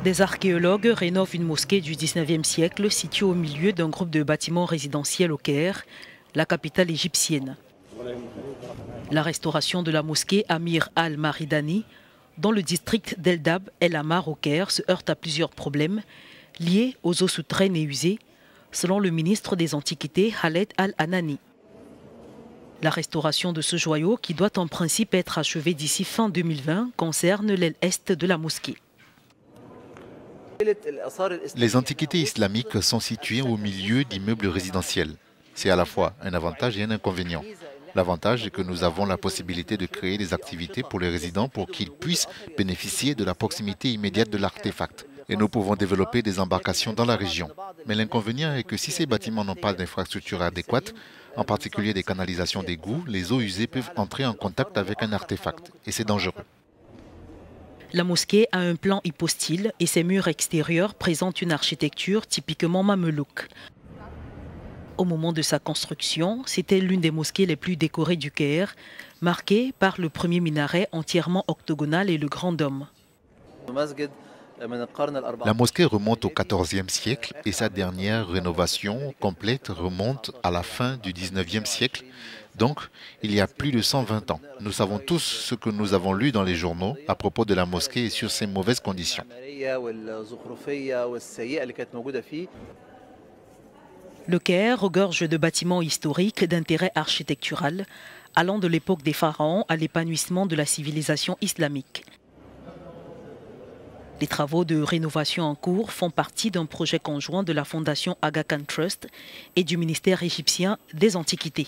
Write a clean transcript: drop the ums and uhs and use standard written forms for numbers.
Des archéologues rénovent une mosquée du 19e siècle située au milieu d'un groupe de bâtiments résidentiels au Caire, la capitale égyptienne. La restauration de la mosquée Amir al-Maridani, dans le district d'El Dab El Amar au Caire, se heurte à plusieurs problèmes liés aux eaux souterraines et usées, selon le ministre des Antiquités Khaled Al-Anani. La restauration de ce joyau, qui doit en principe être achevée d'ici fin 2020, concerne l'aile est de la mosquée. Les antiquités islamiques sont situées au milieu d'immeubles résidentiels. C'est à la fois un avantage et un inconvénient. L'avantage est que nous avons la possibilité de créer des activités pour les résidents pour qu'ils puissent bénéficier de la proximité immédiate de l'artefact. Et nous pouvons développer des embarcations dans la région. Mais l'inconvénient est que si ces bâtiments n'ont pas d'infrastructure adéquate, en particulier des canalisations d'égouts, les eaux usées peuvent entrer en contact avec un artefact et c'est dangereux. La mosquée a un plan hypostyle et ses murs extérieurs présentent une architecture typiquement mamelouk. Au moment de sa construction, c'était l'une des mosquées les plus décorées du Caire, marquée par le premier minaret entièrement octogonal et le grand dôme. La mosquée remonte au XIVe siècle et sa dernière rénovation complète remonte à la fin du XIXe siècle. Donc, il y a plus de 120 ans. Nous savons tous ce que nous avons lu dans les journaux à propos de la mosquée et sur ses mauvaises conditions. Le Caire regorge de bâtiments historiques d'intérêt architectural, allant de l'époque des pharaons à l'épanouissement de la civilisation islamique. Les travaux de rénovation en cours font partie d'un projet conjoint de la fondation Aga Khan Trust et du ministère égyptien des Antiquités.